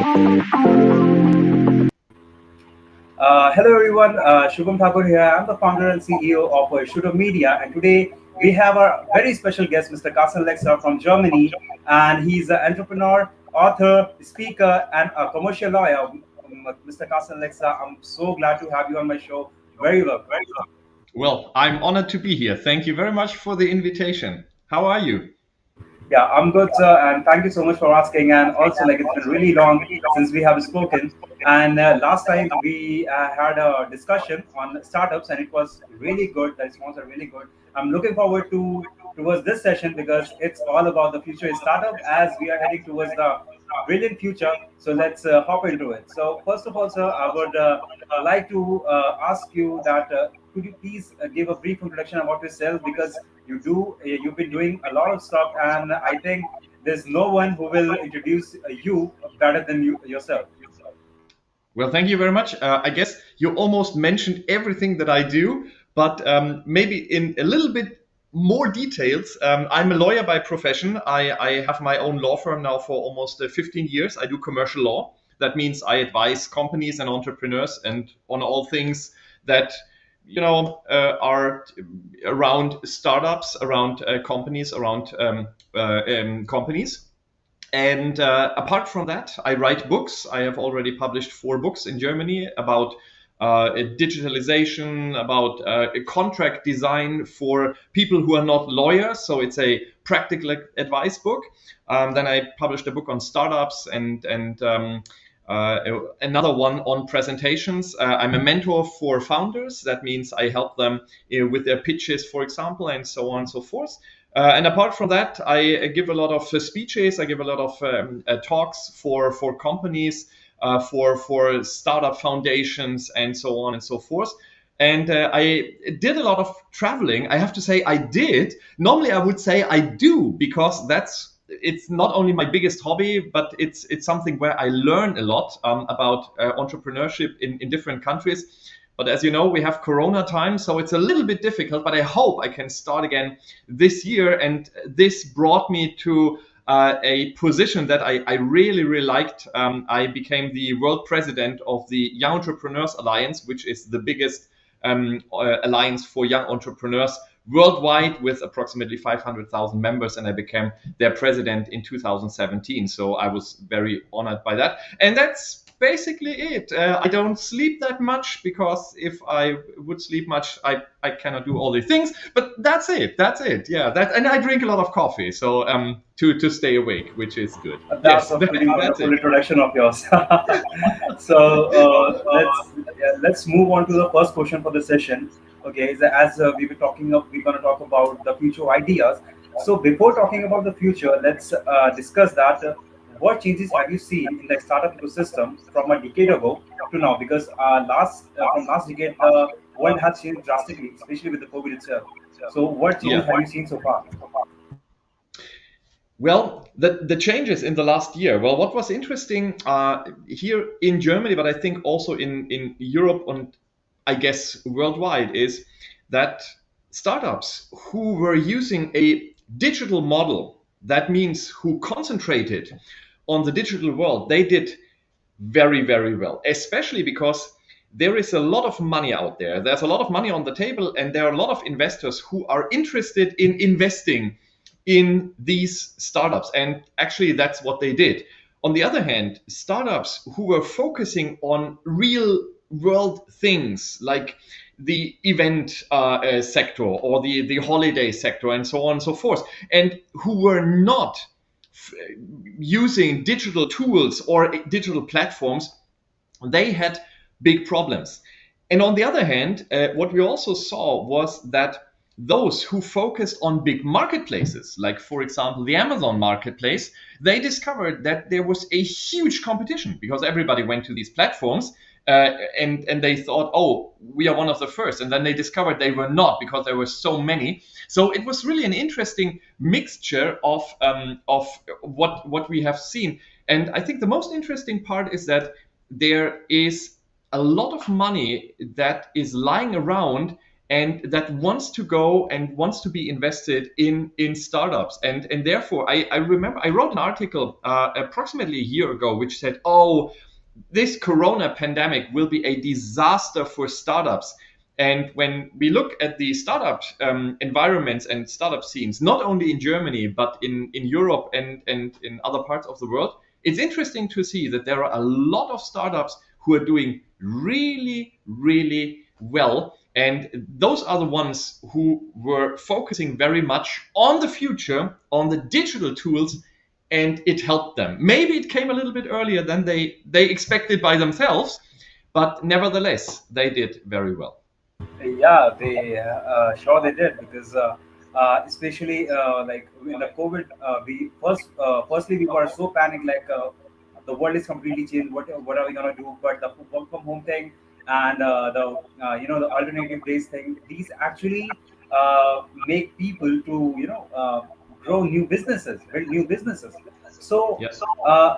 Hello everyone, Shubham Thakur here. I'm the founder and CEO of Shooter Media, and today we have our very special guest, Mr. Carsten Lexa from Germany, and he's an entrepreneur, author, speaker, and a commercial lawyer. Mr. Carsten Lexa, I'm so glad to have you on my show. Very welcome. Well, I'm honored to be here. Thank you very much for the invitation. How are you? Yeah, I'm good, sir, and thank you so much for asking. And also, like, it's been really long since we have spoken. And last time we had a discussion on startups, and it was really good. The response are really good. I'm looking forward to towards this session because it's all about the future in startup as we are heading towards the brilliant future. So let's hop into it. So first of all, sir, I would like to ask you that could you please give a brief introduction about yourself because you've been doing a lot of stuff, and I think there's no one who will introduce you better than you yourself. Well, thank you very much. I guess you almost mentioned everything that I do, but maybe in a little bit more details. I'm a lawyer by profession. I have my own law firm now for almost 15 years. I do commercial law. That means I advise companies and entrepreneurs and on all things that are around startups, around companies, around companies. And apart from that, I write books. I have already published 4 books in Germany about digitalization, about contract design for people who are not lawyers. So it's a practical advice book. Then I published a book on startups and another one on presentations. I'm a mentor for founders. That means I help them with their pitches, for example, and so on and so forth. And apart from that, I give a lot of speeches. I give a lot of talks for companies, for startup foundations, and so on and so forth. And I did a lot of traveling. I have to say I did. Normally, I would say I do because it's not only my biggest hobby, but it's something where I learn a lot about entrepreneurship in different countries. But as you know, we have Corona time, so it's a little bit difficult, but I hope I can start again this year. And this brought me to a position that I really, really liked. I became the world president of the Young Entrepreneurs Alliance, which is the biggest alliance for young entrepreneurs worldwide with approximately 500,000 members. And I became their president in 2017. So I was very honored by that. And that's basically it. I don't sleep that much because if I would sleep much, I cannot do all these things. But that's it. Yeah. And I drink a lot of coffee, so to stay awake, which is good. That's Yes, a pretty that's wonderful it. introduction of yours. So let's move on to the first question for the session. Okay, so as we were talking of, we're going to talk about the future ideas. So before talking about the future, let's discuss that. What changes have you seen in the startup ecosystem from a decade ago to now? Because from last decade, the world has changed drastically, especially with the COVID itself. So what changes Yeah. have you seen so far? Well, the changes in the last year. Well, what was interesting here in Germany, but I think also in Europe and I guess worldwide, is that startups who were using a digital model, that means who concentrated on the digital world, they did very, very well, especially because there is a lot of money out there. There's a lot of money on the table, and there are a lot of investors who are interested in investing in these startups. And actually, that's what they did. On the other hand, startups who were focusing on real world things like the event sector or the holiday sector and so on and so forth, and who were not using digital tools or digital platforms, they had big problems. And on the other hand, what we also saw was that those who focused on big marketplaces, like for example the Amazon marketplace, they discovered that there was a huge competition because everybody went to these platforms and they thought, oh, we are one of the first, and then they discovered they were not because there were so many. So it was really an interesting mixture of what we have seen. And I think the most interesting part is that there is a lot of money that is lying around and that wants to go and wants to be invested in startups. And therefore, I remember I wrote an article approximately a year ago which said, oh, this corona pandemic will be a disaster for startups. And when we look at the startup environments and startup scenes, not only in Germany, but in Europe and in other parts of the world, it's interesting to see that there are a lot of startups who are doing really, really well. And those are the ones who were focusing very much on the future, on the digital tools, and it helped them. Maybe it came a little bit earlier than they expected by themselves, but nevertheless, they did very well. Yeah, they sure they did because especially like in the COVID, we firstly we were so panicked like the world is completely changed. What are we gonna do? But the work from home thing and the the alternative days thing, these actually make people to grow new businesses, build new businesses. So Yes.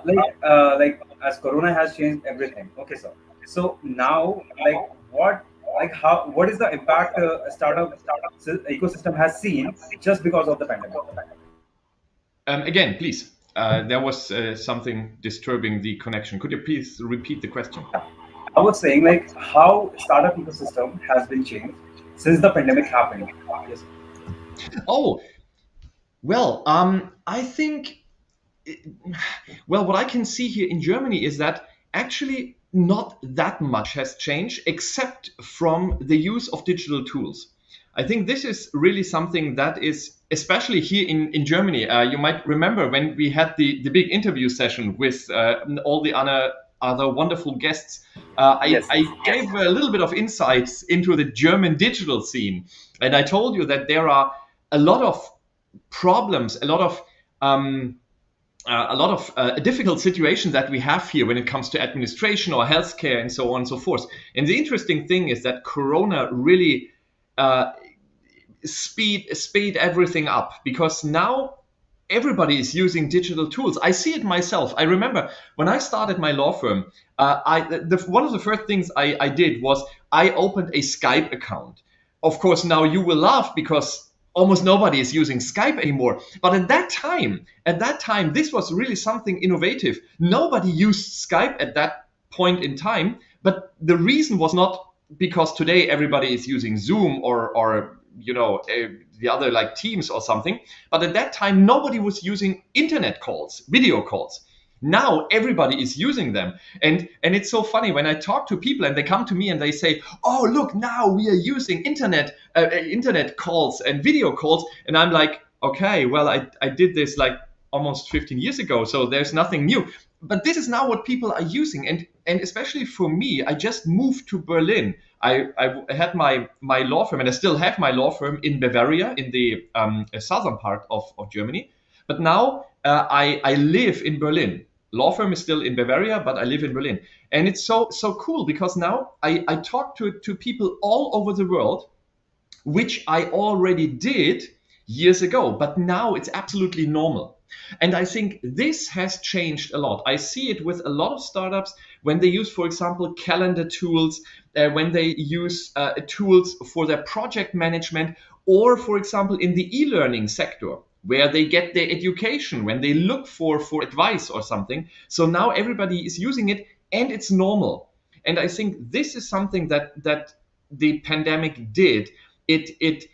like as Corona has changed everything. Okay, so now like what is the impact a startup ecosystem has seen just because of the pandemic? Again, please. There was something disturbing the connection. Could you please repeat the question? I was saying like how startup ecosystem has been changed since the pandemic happened. Yes. Oh, well, I think well, what I can see here in Germany is that actually not that much has changed except from the use of digital tools. I think this is really something that is, especially here in Germany. You might remember when we had the big interview session with all the other wonderful guests. Yes. I gave a little bit of insights into the German digital scene. And I told you that there are a lot of problems, um, a lot of difficult situations that we have here when it comes to administration or healthcare and so on and so forth. And the interesting thing is that Corona really uh, speed everything up because now everybody is using digital tools. I see it myself. I remember when I started my law firm, one of the first things I did was I opened a Skype account. Of course, now you will laugh because almost nobody is using Skype anymore. But at that time, this was really something innovative. Nobody used Skype at that point in time. But the reason was not because today everybody is using Zoom or the other like Teams or something. But at that time, nobody was using internet calls, video calls. Now everybody is using them, and it's so funny when I talk to people and they come to me and they say, "Oh, look, now we are using internet calls and video calls," and I'm like, "Okay, well, I did this like almost 15 years ago, so there's nothing new." But this is now what people are using, and especially for me, I just moved to Berlin. I had my law firm, and I still have my law firm in Bavaria, in the southern part of Germany. But now I live in Berlin. Law firm is still in Bavaria, but I live in Berlin. And it's so cool because now I talk to people all over the world, which I already did years ago, but now it's absolutely normal. And I think this has changed a lot. I see it with a lot of startups when they use, for example, calendar tools, when they use tools for their project management, or, for example, in the e learning sector, where they get their education, when they look for advice or something. So now everybody is using it and it's normal. And I think this is something that the pandemic did. It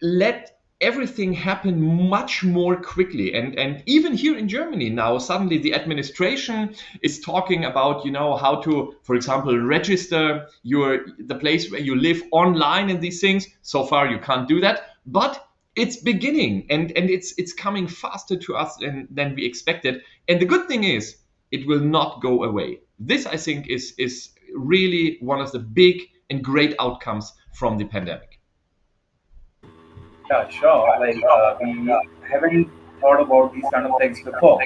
let everything happen much more quickly, and even here in Germany now suddenly the administration is talking about how to, for example, register the place where you live online and these things. So far you can't do that, but it's beginning, and it's coming faster to us than we expected. And the good thing is it will not go away. This, I think, is really one of the big and great outcomes from the pandemic. Yeah, sure. Like we haven't thought about these kind of things before.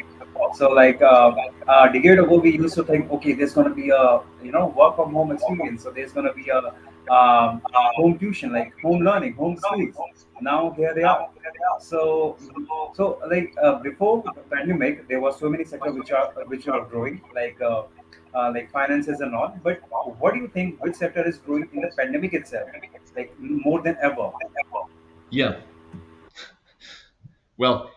So like a decade ago, we used to think, okay, there's going to be a work from home experience. So there's going to be a home tuition, like home learning, home schools. Now here they are. So like before the pandemic, there was so many sectors which are growing, like finances and all. But what do you think? Which sector is growing in the pandemic itself? like more than ever? Yeah. Well,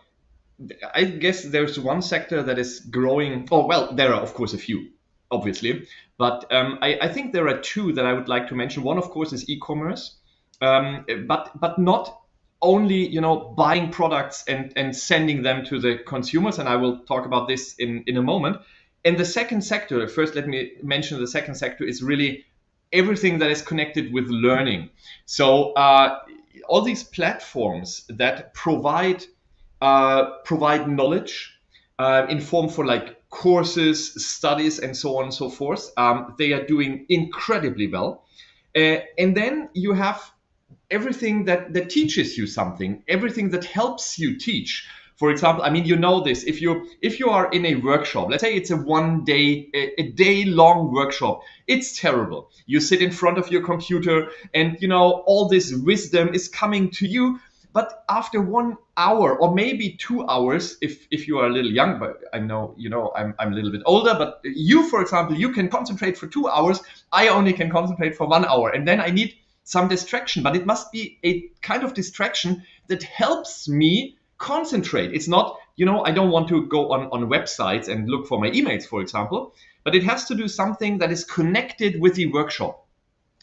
I guess there's one sector that is growing. Oh, well, there are, of course, a few, obviously. But I think there are two that I would like to mention. One, of course, is e-commerce, but not only, buying products and sending them to the consumers. And I will talk about this in a moment. And the second sector, first, let me mention the second sector is really everything that is connected with learning. So all these platforms that provide knowledge in form for like courses, studies, and so on and so forth. They are doing incredibly well. And then you have everything that teaches you something, everything that helps you teach. For example, I mean, you know this. If you are in a workshop, let's say it's a day long workshop, it's terrible. You sit in front of your computer, and all this wisdom is coming to you. But after 1 hour or maybe 2 hours, if you are a little young, but I know I'm a little bit older, but you, for example, you can concentrate for 2 hours. I only can concentrate for 1 hour, and then I need some distraction. But it must be a kind of distraction that helps me concentrate. It's not, I don't want to go on websites and look for my emails, for example, but it has to do something that is connected with the workshop.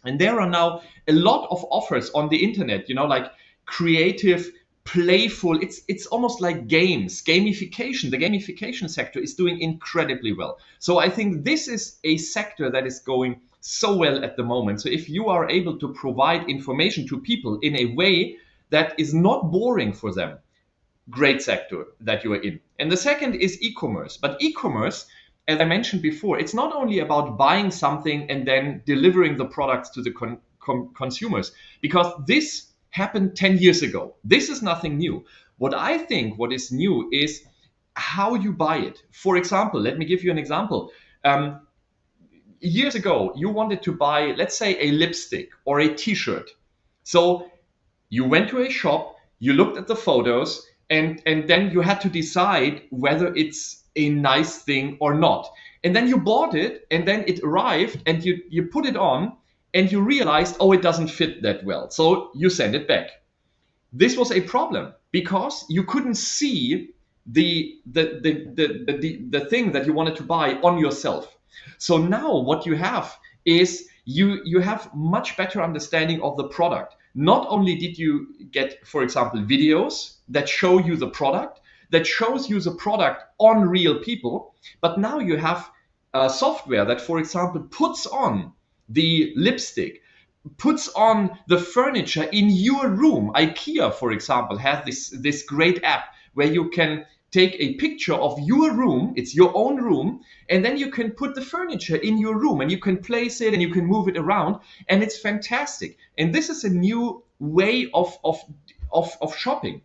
And there are now a lot of offers on the internet, like creative, playful. It's almost like gamification. The gamification sector is doing incredibly well. So I think this is a sector that is going so well at the moment. So if you are able to provide information to people in a way that is not boring for them, great sector that you are in. And the second is e-commerce. But e-commerce, as I mentioned before, it's not only about buying something and then delivering the products to the consumers, because this happened 10 years ago. This is nothing new. What I think what is new is how you buy it. For example, let me give you an example. Years ago, you wanted to buy, let's say, a lipstick or a t-shirt. So you went to a shop, you looked at the photos, and then you had to decide whether it's a nice thing or not. And then you bought it, and then it arrived, and you put it on, and you realized, oh, it doesn't fit that well. So you send it back. This was a problem because you couldn't see the thing that you wanted to buy on yourself. So now what you have is you have much better understanding of the product. Not only did you get, for example, videos that show you the product, that shows you the product on real people, but now you have software that, for example, puts on the lipstick, puts on the furniture in your room. IKEA, for example, has this great app where you can take a picture of your room, it's your own room, and then you can put the furniture in your room and you can place it and you can move it around, and it's fantastic. And this is a new way of shopping.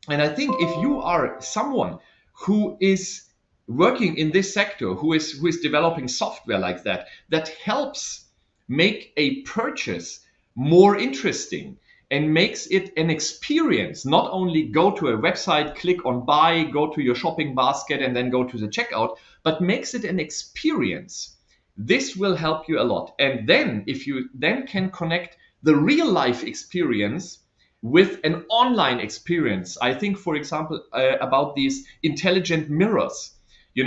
And I think if you are someone who is working in this sector, who is developing software like that, that helps make a purchase more interesting and makes it an experience, not only go to a website, click on buy, go to your shopping basket, and then go to the checkout, but makes it an experience. This will help you a lot. And then if you then can connect the real life experience with an online experience, I think, for example, about these intelligent mirrors. You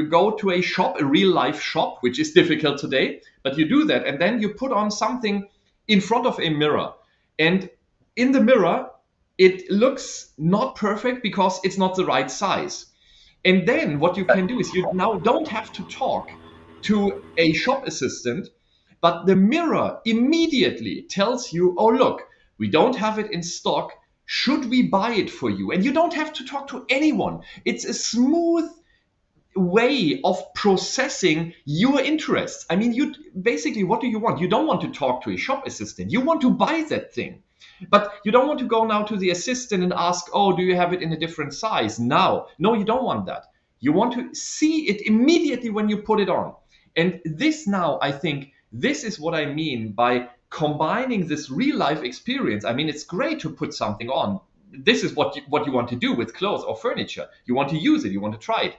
go to a shop, a real life shop, which is difficult today, but you do that, and then you put on something in front of a mirror. And in the mirror, it looks not perfect because it's not the right size. And then what you can do is you now don't have to talk to a shop assistant, but the mirror immediately tells you, oh, look, we don't have it in stock. Should we buy it for you? And you don't have to talk to anyone. It's a smooth way of processing your interests. I mean, you basically, what do you want? You don't want to talk to a shop assistant. You want to buy that thing. But you don't want to go now to the assistant and ask, oh, do you have it in a different size? No, you don't want that. You want to see it immediately when you put it on. And this now, I think, this is what I mean by combining this real life experience. I mean, it's great to put something on. This is what you want to do with clothes or furniture. You want to use it. You want to try it.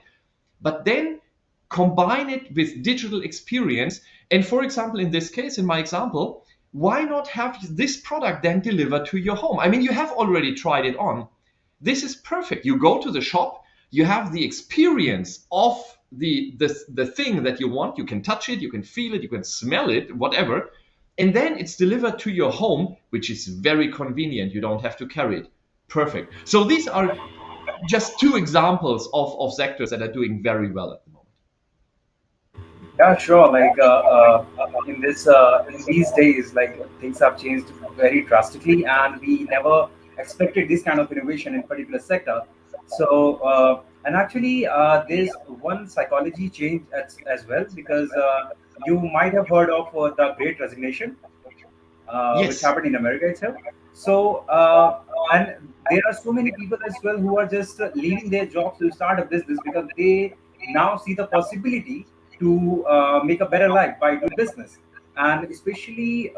But then combine it with digital experience. And for example, in this case, in my example, why not have this product then delivered to your home? I mean, you have already tried it on. This is perfect. You go to the shop, you have the experience of the thing that you want. You can touch it, you can feel it, you can smell it, whatever. And then it's delivered to your home, which is very convenient. You don't have to carry it. Perfect. So these are just two examples of sectors that are doing very well at the moment. Yeah, sure. In these days, like things have changed very drastically, and we never expected this kind of innovation in particular sector. So, and actually, there's one psychology change as well, because you might have heard of the Great Resignation, which Yes. happened in America itself. So, and there are so many people as well who are just leaving their jobs to start a business because they now see the possibility to make a better life by doing business. And especially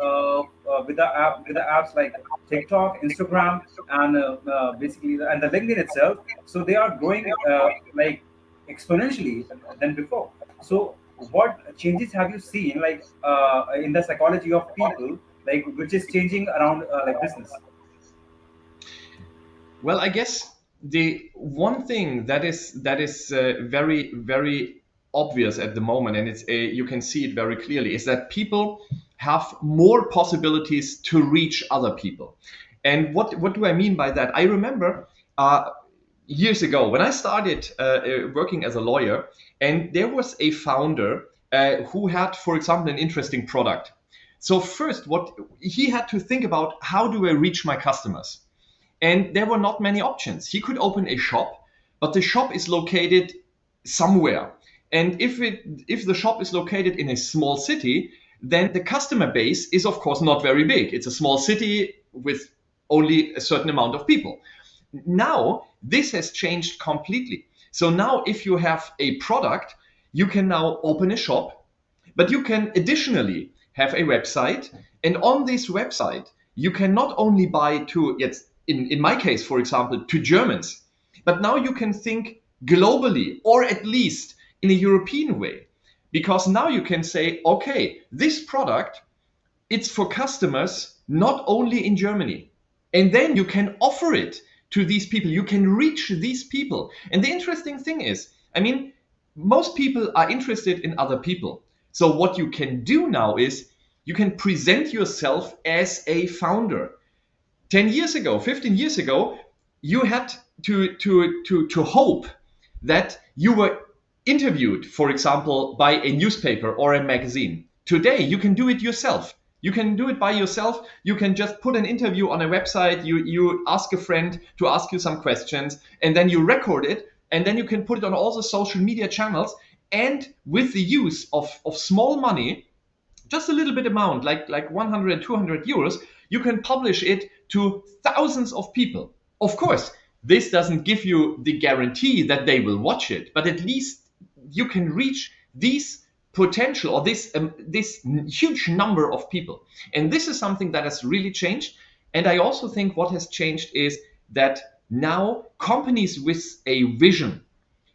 with the apps like TikTok, Instagram, and and the LinkedIn itself. So they are growing like exponentially than before. So what changes have you seen in the psychology of people, like which is changing around like business? Well, I guess the one thing that is very very obvious at the moment, and you can see it very clearly, is that people have more possibilities to reach other people. And what do I mean by that? I remember years ago when I started working as a lawyer, and there was a founder who had, for example, an interesting product. So first, what he had to think about, how do I reach my customers? And there were not many options. He could open a shop, but the shop is located somewhere. And if the shop is located in a small city, then the customer base is of course not very big. It's a small city with only a certain amount of people. Now this has changed completely. So now if you have a product, you can now open a shop, but you can additionally have a website. And on this website, you can not only buy to, yes, in my case, for example, to Germans, but now you can think globally, or at least in a European way. Because now you can say, okay, this product, it's for customers not only in Germany. And then you can offer it to these people. You can reach these people. And the interesting thing is, I mean, most people are interested in other people. So what you can do now is you can present yourself as a founder. 10 years ago, 15 years ago, you had to hope that you were interviewed, for example, by a newspaper or a magazine. Today, you can do it yourself. You can do it by yourself. You can just put an interview on a website. You ask a friend to ask you some questions, and then you record it, and then you can put it on all the social media channels. And with the use of small money, just a little bit amount, like 100, 200 euros, you can publish it to thousands of people. Of course, this doesn't give you the guarantee that they will watch it, but at least you can reach these potential, or this huge number of people. And this is something that has really changed. And I also think what has changed is that now companies with a vision,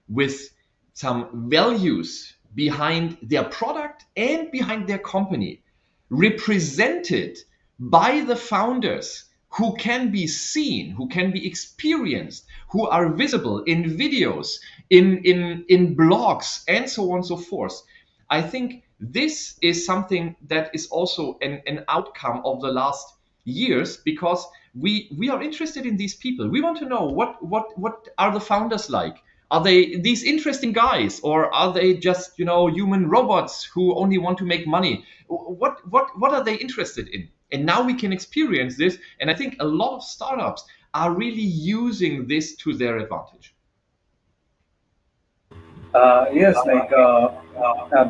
with some values behind their product and behind their company, represented by the founders, who can be seen, who can be experienced, who are visible in videos, in blogs, and so on and so forth. I think this is something that is also an outcome of the last years, because we are interested in these people. We want to know what are the founders like. Are they these interesting guys, or are they just human robots who only want to make money? What are they interested in? And now we can experience this, and I think a lot of startups are really using this to their advantage. Yes,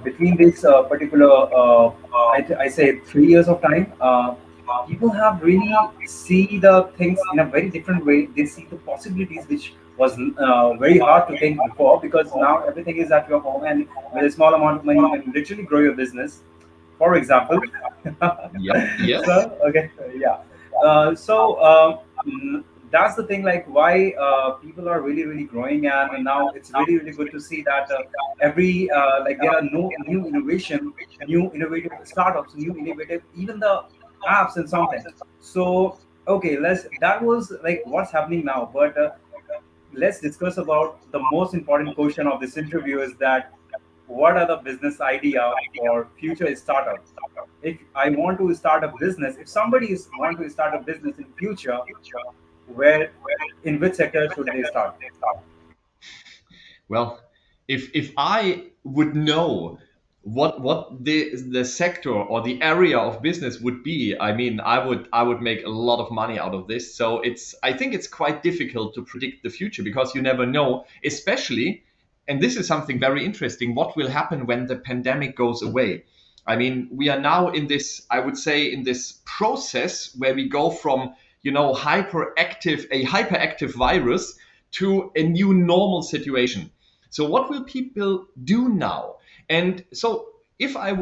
between this particular, I say 3 years of time, people have really see the things in a very different way. They see the possibilities which was very hard to think before, because now everything is at your home, and with a small amount of money, you can literally grow your business. For example. Yep. Yes. So okay, yeah. That's the thing, like why people are really really growing, and now it's really really good to see that every like there are no new innovation, new innovative startups, new innovative, even the apps and something. So okay, let's that was like what's happening now, but let's discuss about the most important question of this interview is that what are the business idea for future startup. If I want to start a business, if somebody is want to start a business in future, where in which sector should they start? Well, if I would know what the sector or the area of business would be, I mean, I would make a lot of money out of this. So I think it's quite difficult to predict the future because you never know, especially, and this is something very interesting, what will happen when the pandemic goes away. I mean, we are now in this, I would say, in this process where we go from, a hyperactive virus to a new normal situation. So what will people do now? And so if I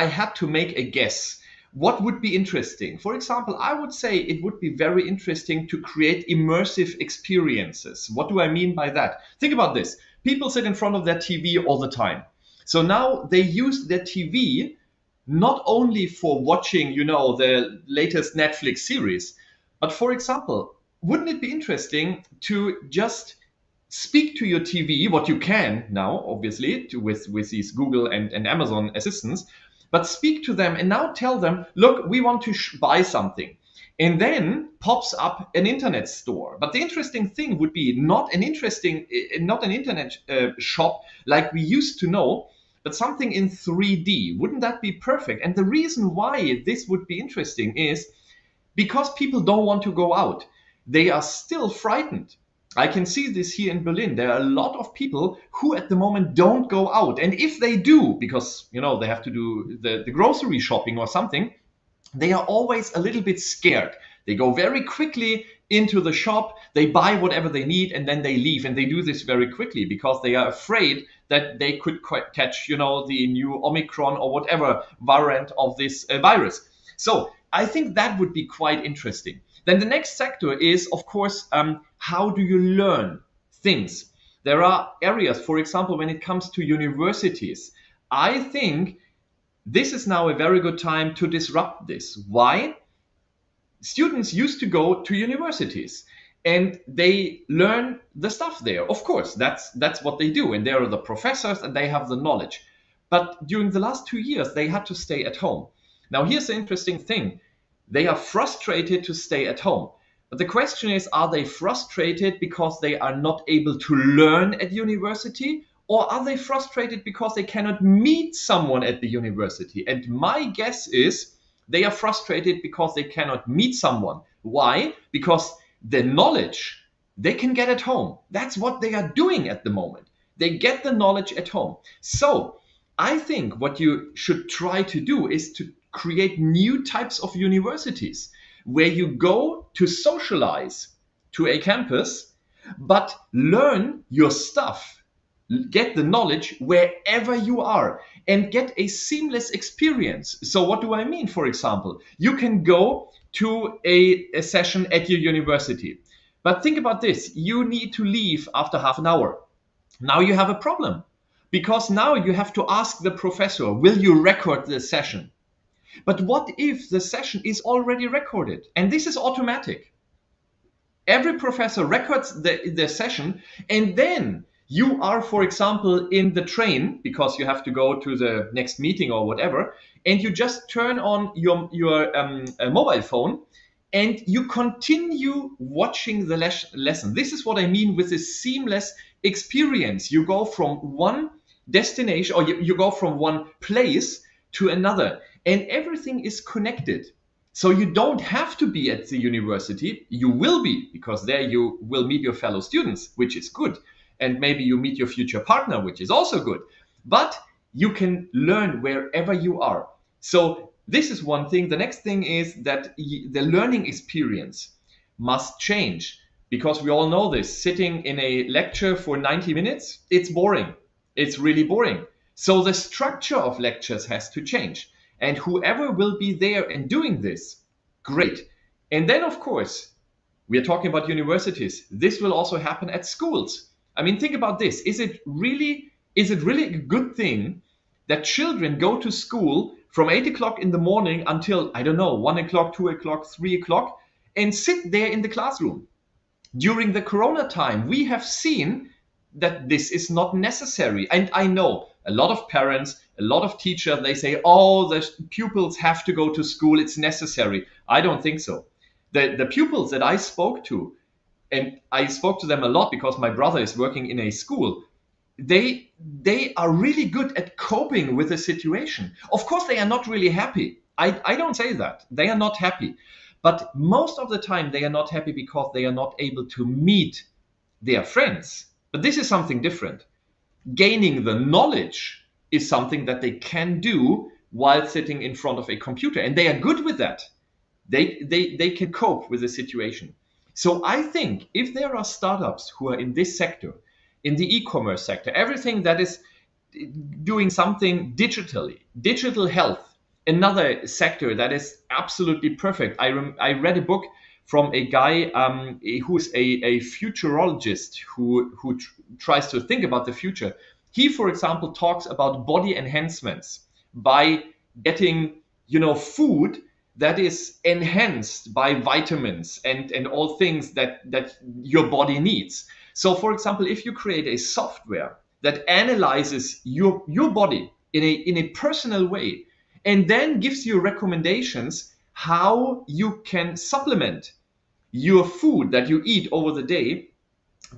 had to make a guess, what would be interesting? For example, I would say it would be very interesting to create immersive experiences. What do I mean by that? Think about this. People sit in front of their TV all the time. So now they use their TV not only for watching, the latest Netflix series, but for example, wouldn't it be interesting to just speak to your TV, what you can now, obviously, with these Google and Amazon assistants, but speak to them and now tell them, look, we want to buy something. And then pops up an internet store. But the interesting thing would be not an internet shop like we used to know, but something in 3D. Wouldn't that be perfect? And the reason why this would be interesting is because people don't want to go out. They are still frightened. I can see this here in Berlin. There are a lot of people who at the moment don't go out. And if they do, because they have to do the grocery shopping or something, they are always a little bit scared. They go very quickly into the shop, they buy whatever they need, and then they leave. And they do this very quickly because they are afraid that they could catch, the new Omicron or whatever variant of this virus. So I think that would be quite interesting. Then the next sector is, of course, how do you learn things? There are areas, for example, when it comes to universities. I think this is now a very good time to disrupt this. Why? Students used to go to universities and they learn the stuff there. Of course, that's what they do. And there are the professors and they have the knowledge. But during the last 2 years, they had to stay at home. Now, here's the interesting thing. They are frustrated to stay at home. But the question is, are they frustrated because they are not able to learn at university? Or are they frustrated because they cannot meet someone at the university? And my guess is they are frustrated because they cannot meet someone. Why? Because the knowledge they can get at home. That's what they are doing at the moment. They get the knowledge at home. So I think what you should try to do is to create new types of universities where you go to socialize to a campus, but learn your stuff, get the knowledge wherever you are, and get a seamless experience. So what do I mean? For example, you can go to a session at your university, but think about this. You need to leave after half an hour. Now you have a problem because now you have to ask the professor, will you record the session? But what if the session is already recorded? And this is automatic. Every professor records the session, and then you are, for example, in the train because you have to go to the next meeting or whatever, and you just turn on your mobile phone and you continue watching the lesson. This is what I mean with this seamless experience. You go from one destination, or you go from one place to another, and everything is connected. So you don't have to be at the university. You will be, because there you will meet your fellow students, which is good. And maybe you meet your future partner, which is also good. But you can learn wherever you are. So this is one thing. The next thing is that the learning experience must change, because we all know this. Sitting in a lecture for 90 minutes, it's boring. It's really boring. So the structure of lectures has to change. And whoever will be there and doing this, great. And then, of course, we are talking about universities. This will also happen at schools. I mean, think about this. Is it really a good thing that children go to school from 8 o'clock in the morning until, I don't know, 1 o'clock, 2 o'clock, 3 o'clock, and sit there in the classroom. During the Corona time, we have seen that this is not necessary. And I know a lot of parents, a lot of teachers, they say, oh, the pupils have to go to school, it's necessary. I don't think so. The pupils that I spoke to, and I spoke to them a lot because my brother is working in a school, they are really good at coping with the situation. Of course, they are not really happy. I don't say that. They are not happy. But most of the time, they are not happy because they are not able to meet their friends. But this is something different. Gaining the knowledge is something that they can do while sitting in front of a computer. And they are good with that. They can cope with the situation. So I think if there are startups who are in this sector, in the e-commerce sector, everything that is doing something digitally, digital health, another sector that is absolutely perfect. I read a book from a guy who's a futurologist who tries to think about the future. He, for example, talks about body enhancements by getting, food that is enhanced by vitamins and all things that your body needs. So, for example, if you create a software that analyzes your body in a personal way and then gives you recommendations how you can supplement your food that you eat over the day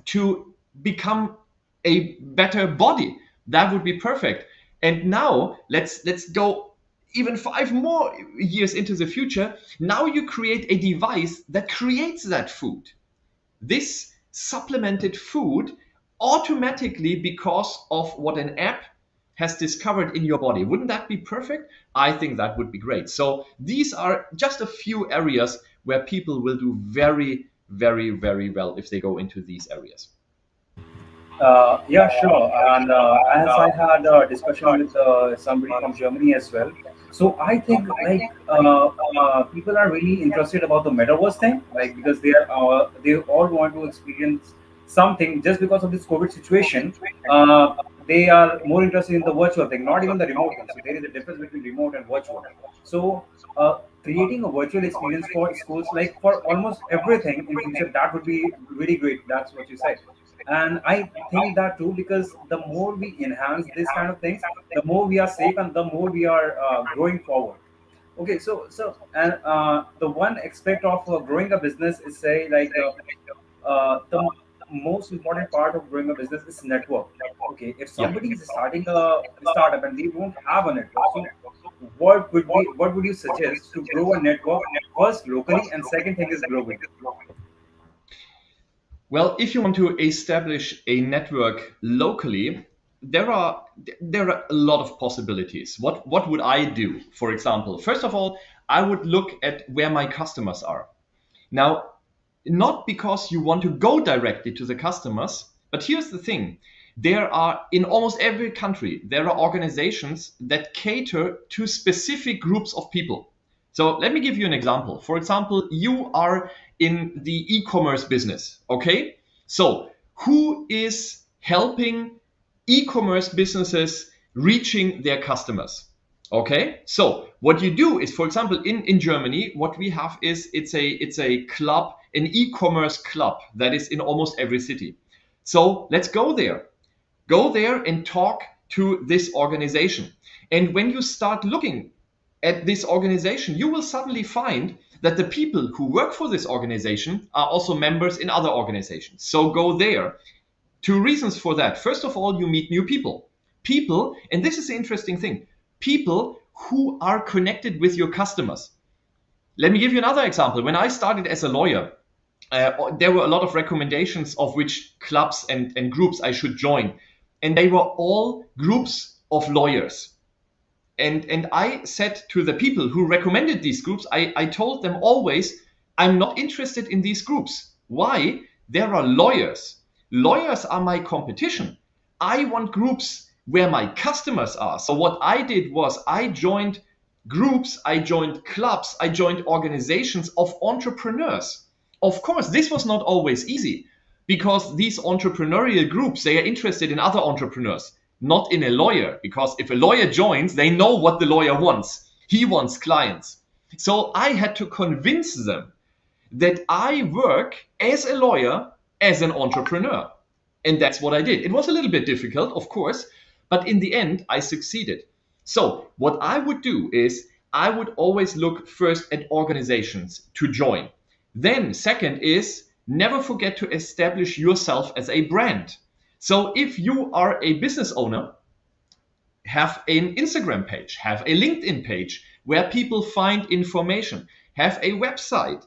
to become a better body, that would be perfect. And now let's go even 5 more years into the future. Now you create a device that creates that food. This supplemented food automatically because of what an app has discovered in your body. Wouldn't that be perfect? I think that would be great. So these are just a few areas where people will do very, very, very well if they go into these areas. Yeah, sure. And as I had a discussion with somebody from Germany as well, so I think like people are really interested about the metaverse thing, like because they all want to experience something just because of this COVID situation. They are more interested in the virtual thing, not even the remote thing. So there is a difference between remote and virtual. So creating a virtual experience for schools, like for almost everything in future, that would be really great. That's what you said. And I think that too, because the more we enhance this kind of things, the more we are safe and the more we are growing forward. Okay, so and the one aspect of growing a business is say like the most important part of growing a business is network. Okay, if Yeah. somebody is starting a startup and they don't have a network, so what would you suggest to grow a network first locally and second thing is globally? Well, if you want to establish a network locally, there are a lot of possibilities. What would I do? For example, first of all, I would look at where my customers are. Now, not because you want to go directly to the customers, but here's the thing. There are, in almost every country, there are organizations that cater to specific groups of people. So let me give you an example. For example, you are in the e-commerce business, okay? So who is helping e-commerce businesses reaching their customers? Okay, so what you do is, for example, in Germany, what we have is it's a club, an e-commerce club that is in almost every city. So let's go there. Go there and talk to this organization. And when you start looking at this organization, you will suddenly find that the people who work for this organization are also members in other organizations. So go there. 2 reasons for that. First of all, you meet new people. People, and this is the interesting thing, people who are connected with your customers. Let me give you another example. When I started as a lawyer, there were a lot of recommendations of which clubs and groups I should join. And they were all groups of lawyers. And I said to the people who recommended these groups, I told them always, I'm not interested in these groups. Why? There are lawyers. Lawyers are my competition. I want groups where my customers are. So what I did was I joined groups, I joined clubs, I joined organizations of entrepreneurs. Of course, this was not always easy because these entrepreneurial groups, they are interested in other entrepreneurs, not in a lawyer, because if a lawyer joins, they know what the lawyer wants. He wants clients. So I had to convince them that I work as a lawyer, as an entrepreneur. And that's what I did. It was a little bit difficult, of course, but in the end, I succeeded. So what I would do is I would always look first at organizations to join. Then second is never forget to establish yourself as a brand. So if you are a business owner, have an Instagram page, have a LinkedIn page where people find information, have a website.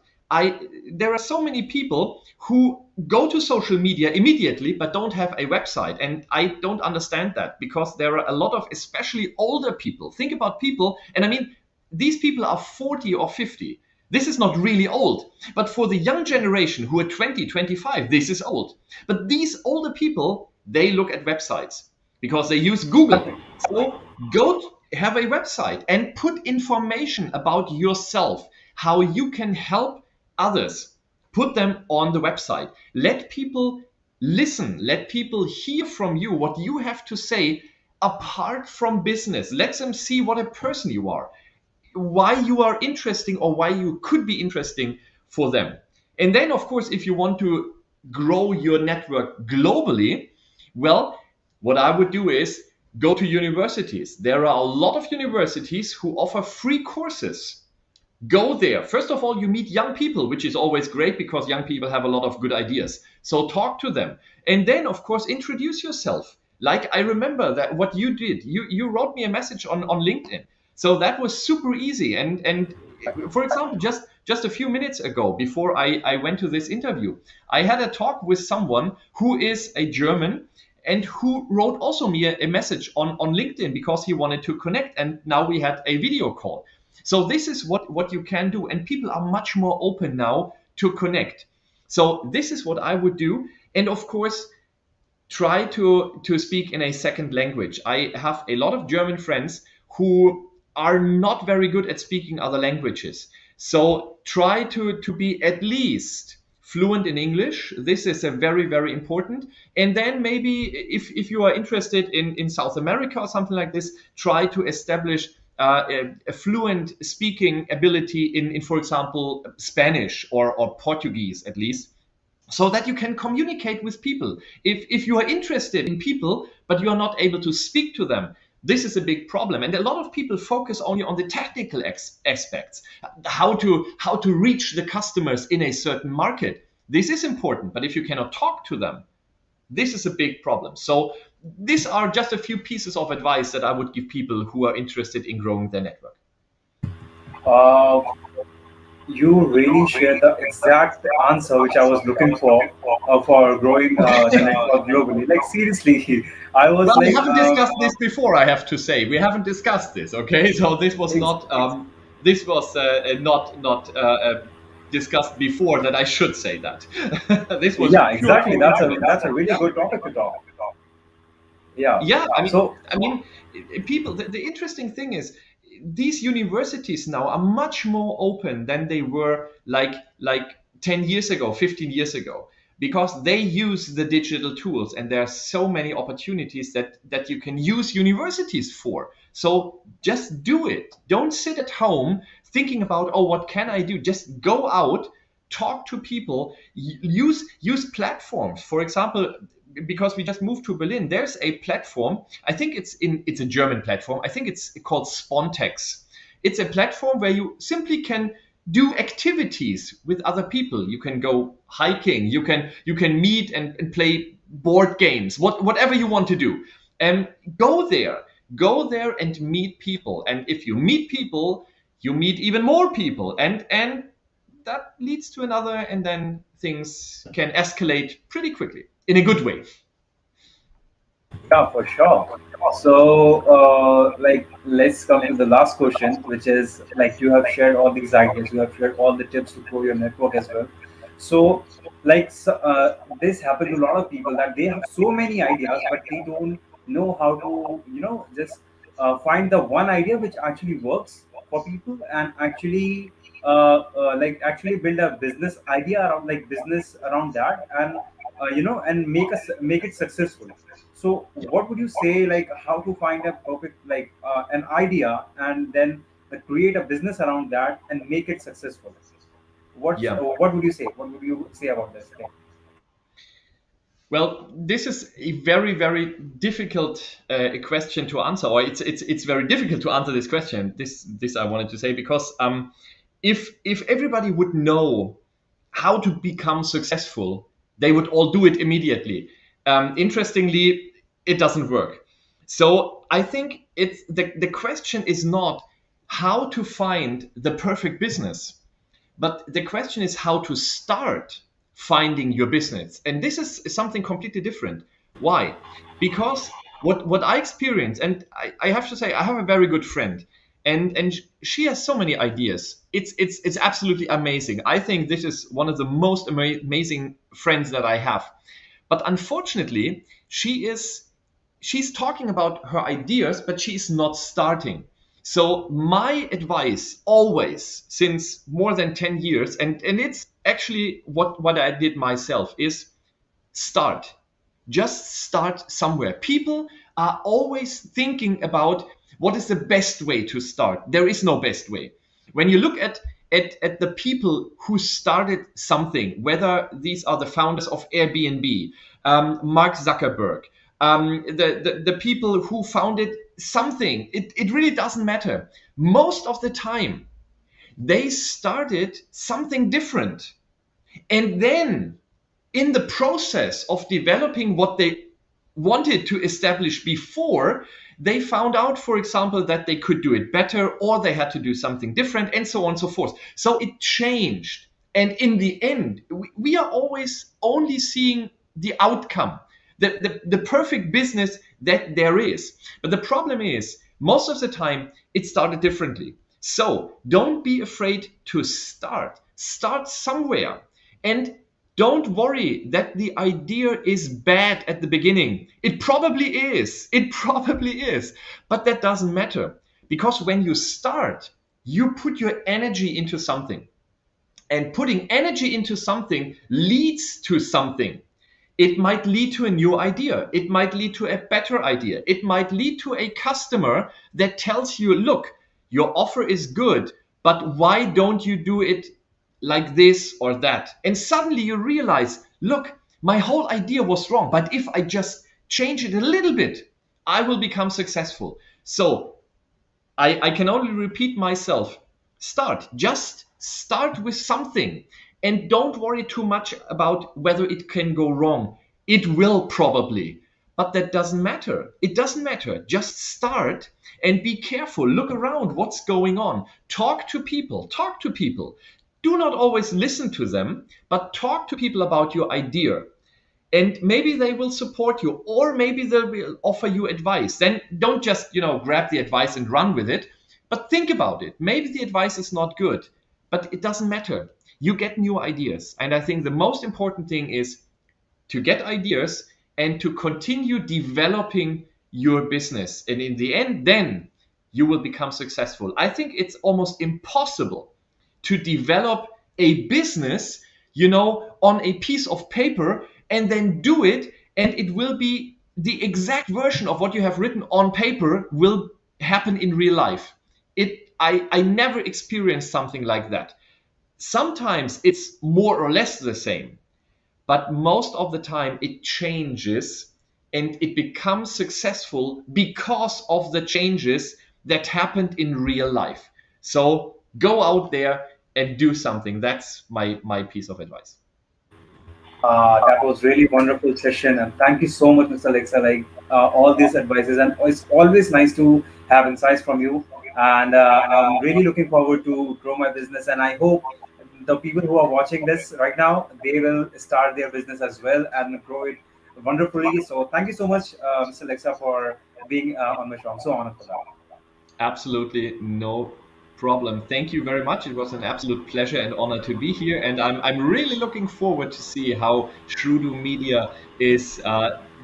There are so many people who go to social media immediately but don't have a website, and I don't understand that, because there are a lot of especially older people. Think about people, and I mean these people are 40 or 50. This is not really old, but for the young generation who are 20, 25, this is old. But these older people, they look at websites because they use Google. So have a website and put information about yourself, how you can help others. Put them on the website. Let people listen. Let people hear from you what you have to say apart from business. Let them see what a person you are, why you are interesting, or why you could be interesting for them. And then, of course, if you want to grow your network globally, well, what I would do is go to universities. There are a lot of universities who offer free courses. Go there. First of all, you meet young people, which is always great because young people have a lot of good ideas. So talk to them. And then, of course, introduce yourself. Like I remember that what you did, you wrote me a message on LinkedIn. So that was super easy. And for example, just a few minutes ago, before I went to this interview, I had a talk with someone who is a German and who wrote also me a message on LinkedIn because he wanted to connect. And now we had a video call. So this is what you can do. And people are much more open now to connect. So this is what I would do. And of course, try to speak in a second language. I have a lot of German friends who are not very good at speaking other languages. So try to be at least fluent in English. This is a very, very important. And then maybe if you are interested in South America or something like this, try to establish a fluent speaking ability in, for example, Spanish or Portuguese at least, so that you can communicate with people. If you are interested in people, but you are not able to speak to them, this is a big problem. And a lot of people focus only on the technical aspects, how to reach the customers in a certain market. This is important, but if you cannot talk to them, this is a big problem. So these are just a few pieces of advice that I would give people who are interested in growing their network. Uh, you really shared the exact answer which I was looking for growing the network globally. Like seriously, I was Well, we like, haven't discussed this before, I have to say. We haven't discussed this, okay? So this was not discussed before that I should say that. This was yeah, pure exactly. That's a really good topic to talk. Yeah. Yeah, So I mean, people. The interesting thing is, these universities now are much more open than they were like 10 years ago, 15 years ago, because they use the digital tools, and there are so many opportunities that you can use universities for. So just do it. Don't sit at home thinking about, oh, what can I do? Just go out, talk to people, use platforms. For example, because we just moved to Berlin, there's a platform. I think it's a German platform. I think it's called Spontex. It's a platform where you simply can do activities with other people. You can go hiking. You can meet and play board games. Whatever you want to do, and go there and meet people. And if you meet people, you meet even more people, and that leads to another, and then things can escalate pretty quickly in a good way. yeah, for sure. So, like, let's come to the last question, which is like you have shared all these ideas, you have shared all the tips to grow your network as well. So, this happens to a lot of people that they have so many ideas, but they don't know how to, just find the one idea which actually works for people and actually, actually build a business idea around like business around that, and and make it successful. So what would you say, like how to find a perfect, like an idea, and then create a business around that and make it successful. Yeah. What would you say? What would you say about this thing? Well, this is a very, very difficult question to answer, or it's very difficult to answer this question. This I wanted to say because if everybody would know how to become successful, they would all do it immediately. Interestingly, it doesn't work. So I think it's the question is not how to find the perfect business, but the question is how to start finding your business. And this is something completely different. Why? Because what I experience, and I have to say, I have a very good friend, and she has so many ideas. It's absolutely amazing. I think this is one of the most amazing friends that I have. But unfortunately, she's talking about her ideas, but she's not starting. So my advice always, since more than 10 years, and it's actually what I did myself, is start. Just start somewhere. People are always thinking about what is the best way to start. There is no best way. When you look at the people who started something, whether these are the founders of Airbnb, Mark Zuckerberg, the people who founded something, it really doesn't matter. Most of the time, they started something different. And then in the process of developing what they wanted to establish before, they found out, for example, that they could do it better or they had to do something different and so on and so forth. So it changed. And in the end, we are always only seeing the outcome, the perfect business that there is. But the problem is, most of the time, it started differently. So don't be afraid to start. Start somewhere. And don't worry that the idea is bad at the beginning. It probably is. It probably is. But that doesn't matter. Because when you start, you put your energy into something. And putting energy into something leads to something. It might lead to a new idea. It might lead to a better idea. It might lead to a customer that tells you, look, your offer is good, but why don't you do it like this or that? And suddenly you realize, look, my whole idea was wrong, but if I just change it a little bit, I will become successful. So I can only repeat myself. Just start with something and don't worry too much about whether it can go wrong. It will probably, but that doesn't matter. It doesn't matter. Just start and be careful. Look around what's going on. Talk to people. Talk to people. Do not always listen to them, but talk to people about your idea. And maybe they will support you, or maybe they will offer you advice. Then don't just grab the advice and run with it, but think about it. Maybe the advice is not good, but it doesn't matter. You get new ideas. And I think the most important thing is to get ideas and to continue developing your business, and in the end, then you will become successful. I think it's almost impossible to develop a business on a piece of paper and then do it, and it will be the exact version of what you have written on paper will happen in real life. I never experienced something like that. Sometimes it's more or less the same, but most of the time it changes and it becomes successful because of the changes that happened in real life. So go out there and do something. That's my piece of advice. That was really wonderful session, and thank you so much, Mr. Lexa. Like all these advices, and it's always nice to have insights from you. And I'm really looking forward to grow my business, and I hope the people who are watching this right now, they will start their business as well and grow it wonderfully. So thank you so much, Mr. Lexa, for being on my show. I'm so honored for that. Absolutely no problem. Thank you very much. It was an absolute pleasure and honor to be here. And I'm really looking forward to see how Shrudu Media is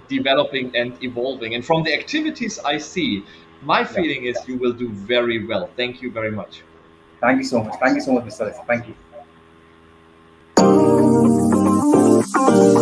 developing and evolving. And from the activities I see, my Yeah. feeling is you will do very well. Thank you very much. Thank you so much. Thank you so much, Mr. Lexa. Thank you.